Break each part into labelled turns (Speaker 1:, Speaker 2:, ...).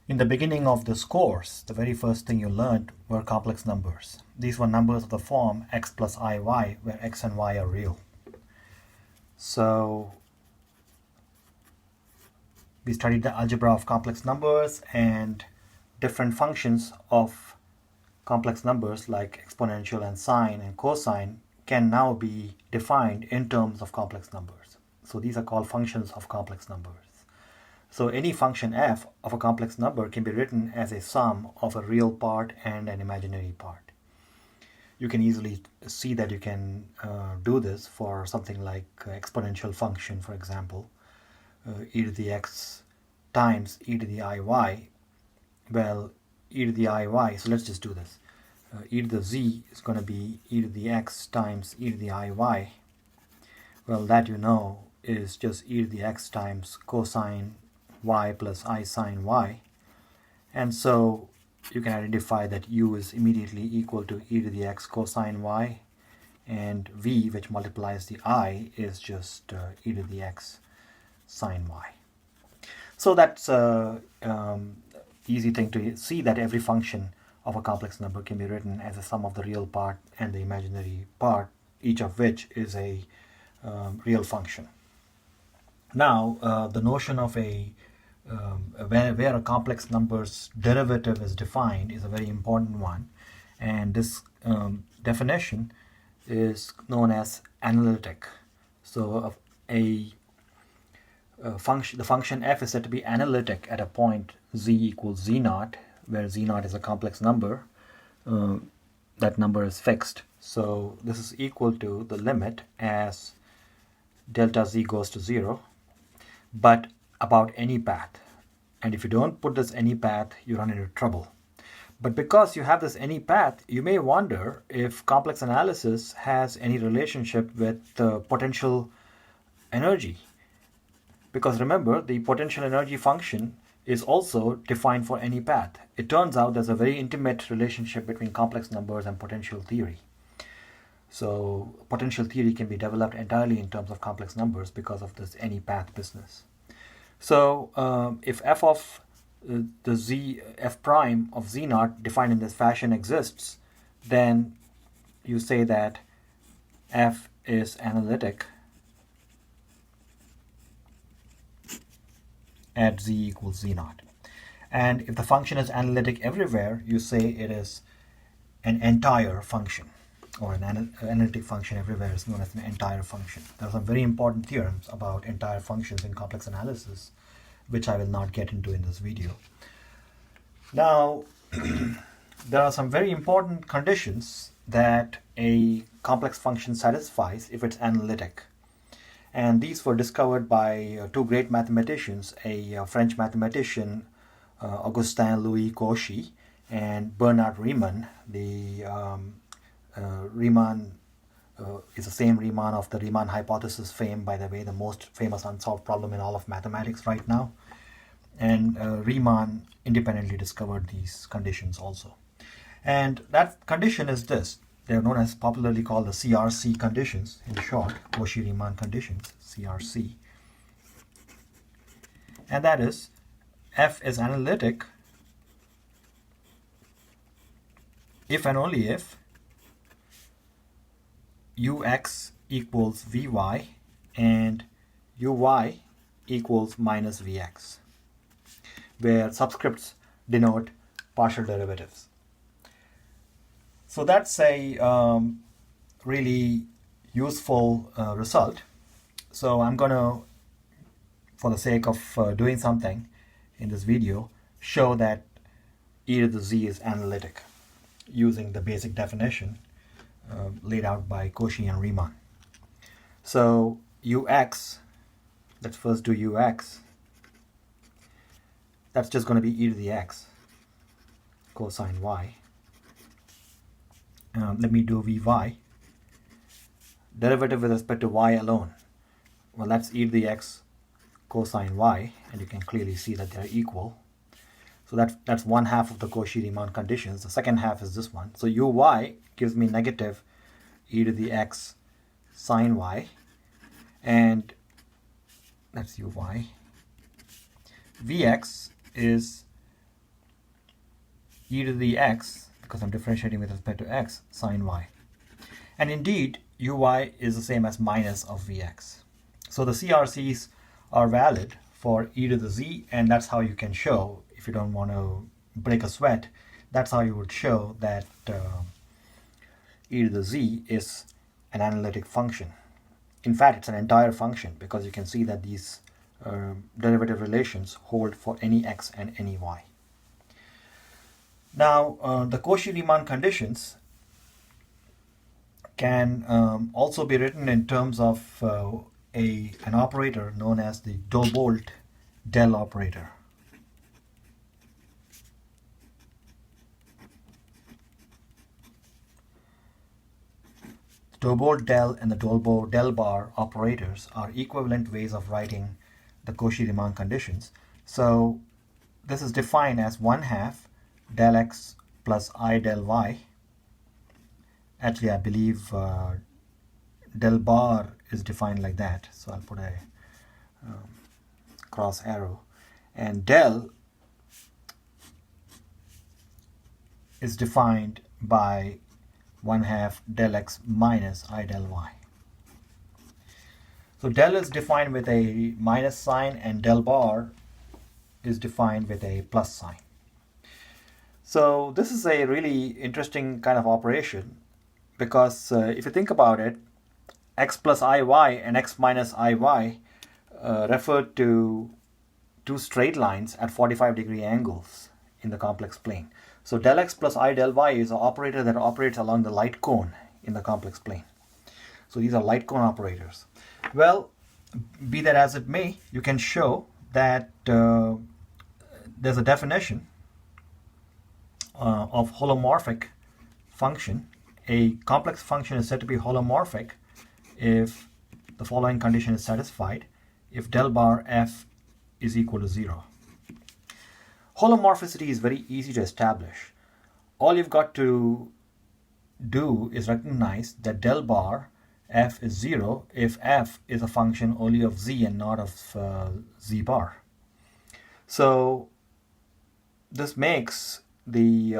Speaker 1: In the beginning of this course, the very first thing you learned were complex numbers. These were numbers of the form x plus iy, where x and y are real. So we studied the algebra of complex numbers, and different functions of complex numbers like exponential and sine and cosine can now be defined in terms of complex numbers. So these are called functions of complex numbers. So any function f of a complex number can be written as a sum of a real part and an imaginary part. You can easily see that you can do this for something like exponential function, for example, e to the x times e to the iy. Well, e to the iy, so let's just do this. E to the z is going to be e to the x times e to the iy. Well, that you know is just e to the x times cosine y plus I sine y. And so you can identify that u is immediately equal to e to the x cosine y, and v, which multiplies the I, is just e to the x sine y. So that's easy thing to see, that every function of a complex number can be written as a sum of the real part and the imaginary part, each of which is a real function. Now, the notion of where a complex number's derivative is defined is a very important one, and this definition is known as analytic. So the function f is said to be analytic at a point z equals z naught, where z naught is a complex number. That number is fixed. So this is equal to the limit as delta z goes to 0, but about any path. And if you don't put this any path, you run into trouble. But because you have this any path, you may wonder if complex analysis has any relationship with potential energy. Because remember, the potential energy function is also defined for any path. It turns out there's a very intimate relationship between complex numbers and potential theory. So potential theory can be developed entirely in terms of complex numbers because of this any path business. So if f of the z, f prime of z naught defined in this fashion exists, then you say that f is analytic at z equals z naught. And if the function is analytic everywhere, you say it is an entire function, or an analytic function everywhere is known as an entire function. There are some very important theorems about entire functions in complex analysis, which I will not get into in this video. Now, there are some very important conditions that a complex function satisfies if it's analytic. And these were discovered by two great mathematicians, a French mathematician, Augustin Louis Cauchy, and Bernard Riemann. The Riemann is the same Riemann of the Riemann hypothesis fame, by the way, the most famous unsolved problem in all of mathematics right now. And Riemann independently discovered these conditions also. And that condition is this. They're known as, popularly called, the CRC conditions, in short, Cauchy-Riemann conditions, CRC. And that is, f is analytic if and only if ux equals vy and uy equals minus vx, where subscripts denote partial derivatives. So that's a really useful result. So I'm going to, for the sake of doing something in this video, show that e to the z is analytic using the basic definition laid out by Cauchy and Riemann. So ux, let's first do ux. That's just going to be e to the x cosine y. Let me do vy. Derivative with respect to y alone. Well, that's e to the x cosine y, and you can clearly see that they're equal. So that's one half of the Cauchy-Riemann conditions. The second half is this one. So uy gives me negative e to the x sine y, and that's uy. Vx is e to the x, because I'm differentiating with respect to x, sine y. And indeed, uy is the same as minus of vx. So the CRCs are valid for e to the z, and that's how you can show, if you don't want to break a sweat, that's how you would show that e to the z is an analytic function. In fact, it's an entire function, because you can see that these derivative relations hold for any x and any y. Now, the Cauchy-Riemann conditions can also be written in terms of an operator known as the Dobolt del operator. Dobolt del and the Dolbeau del bar operators are equivalent ways of writing the Cauchy-Riemann conditions. So this is defined as 1/2 del x plus I del y. Actually, I believe del bar is defined like that, so I'll put a cross arrow. And del is defined by 1/2 del x minus I del y. So del is defined with a minus sign, and del bar is defined with a plus sign. So this is a really interesting kind of operation, because if you think about it, x plus iy and x minus iy refer to two straight lines at 45-degree angles in the complex plane. So del x plus I del y is an operator that operates along the light cone in the complex plane. So these are light cone operators. Well, be that as it may, you can show that there's a definition of holomorphic function. A complex function is said to be holomorphic if the following condition is satisfied: if del bar f is equal to 0. Holomorphicity is very easy to establish. All you've got to do is recognize that del bar f is 0 if f is a function only of z and not of z bar. So this makes the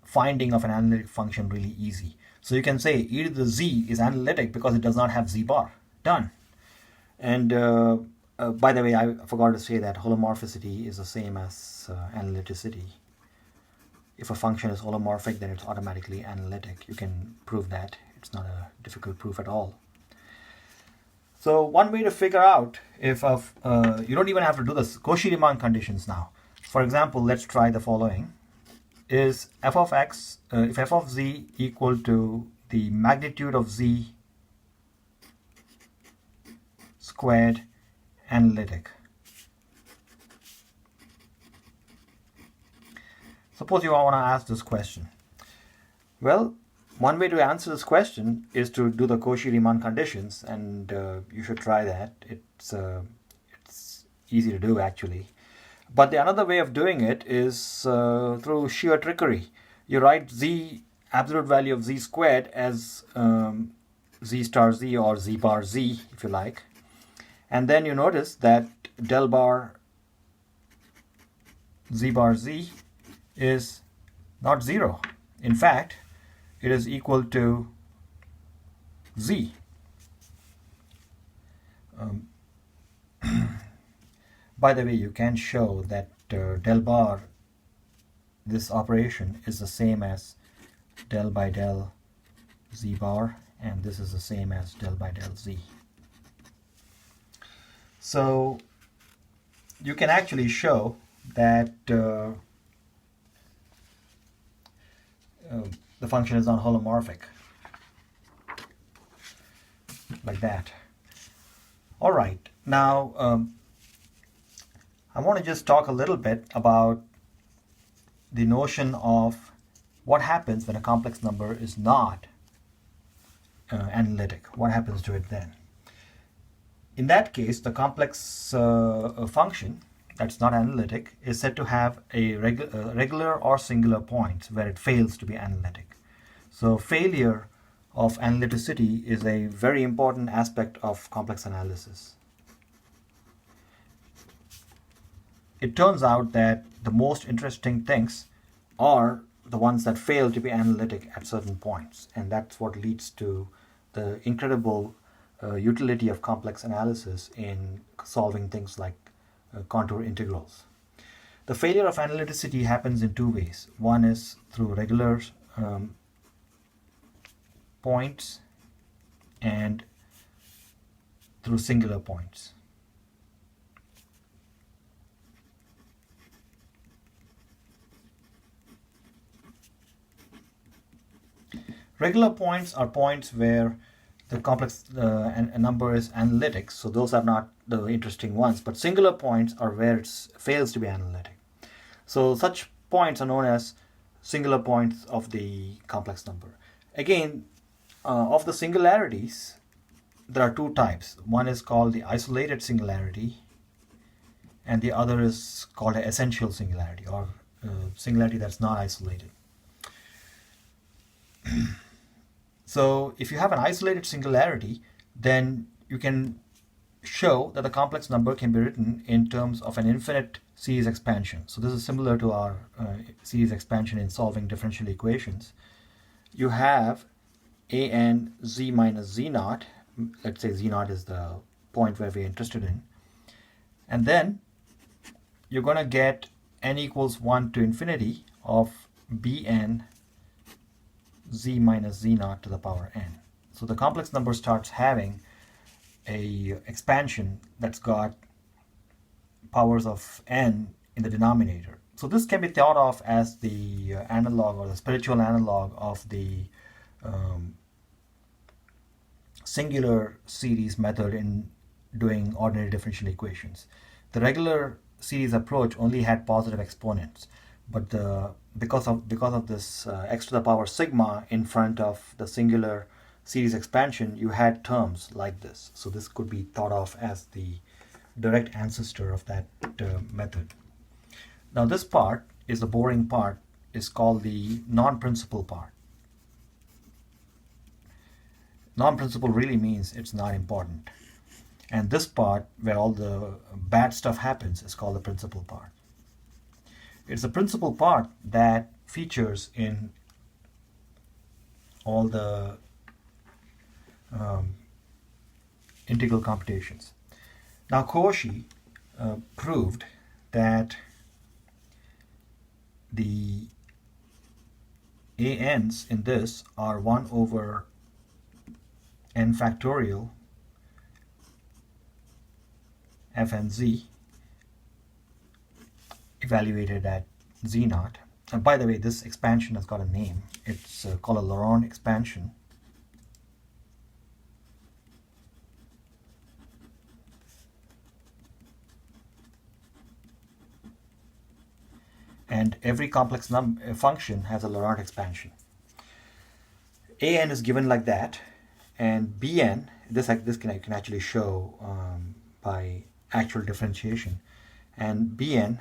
Speaker 1: finding of an analytic function really easy. So you can say e to the z is analytic because it does not have z bar. Done. And by the way, I forgot to say that holomorphicity is the same as analyticity. If a function is holomorphic, then it's automatically analytic. You can prove that. It's not a difficult proof at all. So one way to figure out if you don't even have to do this Cauchy-Riemann conditions now. For example, let's try the following. Is f of x, if f of z equal to the magnitude of z squared analytic? Suppose you want to ask this question. Well, one way to answer this question is to do the Cauchy-Riemann conditions, and you should try that. It's easy to do, actually. But the another way of doing it is through sheer trickery. You write z, absolute value of z squared, as z star z or z bar z, if you like. And then you notice that del bar z bar z is not 0. In fact, it is equal to z. By the way, you can show that del bar, this operation, is the same as del by del z bar, and this is the same as del by del z. So you can actually show that the function is not holomorphic, like that. All right, now I want to just talk a little bit about the notion of what happens when a complex number is not analytic. What happens to it then? In that case, the complex function that's not analytic is said to have a regular or singular points where it fails to be analytic. So failure of analyticity is a very important aspect of complex analysis. it turns out that the most interesting things are the ones that fail to be analytic at certain points, and that's what leads to the incredible utility of complex analysis in solving things like contour integrals. The failure of analyticity happens in two ways. One is through regular points and through singular points. Regular points are points where the complex number is analytic, so those are not the interesting ones, but singular points are where it fails to be analytic. So such points are known as singular points of the complex number. Again, of the singularities, there are two types. One is called the isolated singularity, and the other is called an essential singularity, or singularity that's not isolated. So if you have an isolated singularity, then you can show that the complex number can be written in terms of an infinite series expansion. So this is similar to our series expansion in solving differential equations. You have an z minus z naught. Let's say z naught is the point where we're interested in. And then you're going to get n equals 1 to infinity of bn z minus z naught to the power n. So the complex number starts having a expansion that's got powers of n in the denominator. So this can be thought of as the analog or the spiritual analog of the singular series method in doing ordinary differential equations. The regular series approach only had positive exponents, but because of this x to the power sigma in front of the singular series expansion, you had terms like this. So this could be thought of as the direct ancestor of that method. Now this part is the boring part, is called the non-principal part. Non-principal really means it's not important. And this part, where all the bad stuff happens, is called the principal part. It's the principal part that features in all the integral computations. Now Cauchy proved that the ANs in this are 1 over n factorial fnz evaluated at z naught. And by the way, this expansion has got a name. It's called a Laurent expansion. And every complex function has a Laurent expansion. An is given like that, and Bn, this can actually show by actual differentiation, and Bn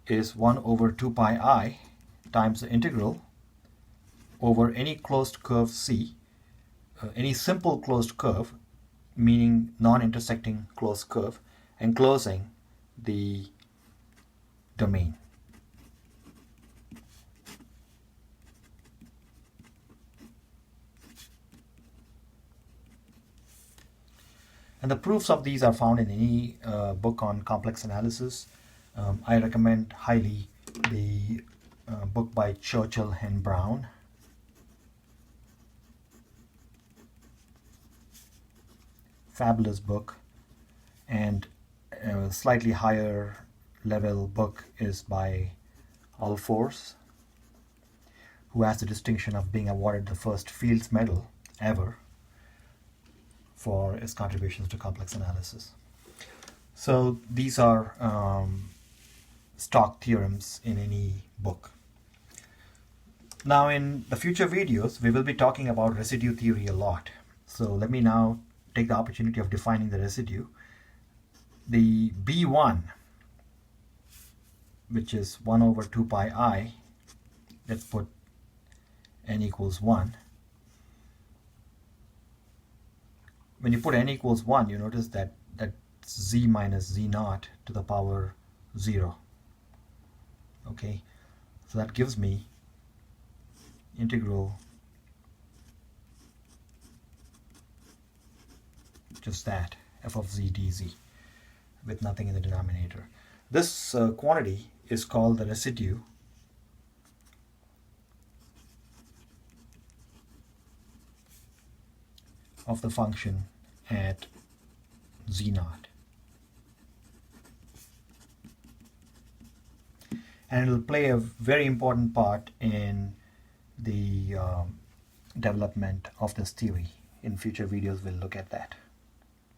Speaker 1: is 1 over 2 pi I times the integral over any closed curve C, any simple closed curve, meaning non-intersecting closed curve, enclosing the domain. And the proofs of these are found in any book on complex analysis. I recommend highly the book by Churchill and Brown. Fabulous book. And a slightly higher level book is by Alfors, who has the distinction of being awarded the first Fields Medal ever for his contributions to complex analysis. So these are stock theorems in any book. Now in the future videos, we will be talking about residue theory a lot. So let me now take the opportunity of defining the residue. The B1, which is 1 over 2 pi I, let's put n equals 1. When you put n equals 1, you notice that z minus z naught to the power 0. Okay, so that gives me integral just that, f of z dz, with nothing in the denominator. This quantity is called the residue of the function at z naught. And it will play a very important part in the development of this theory. In future videos, we'll look at that.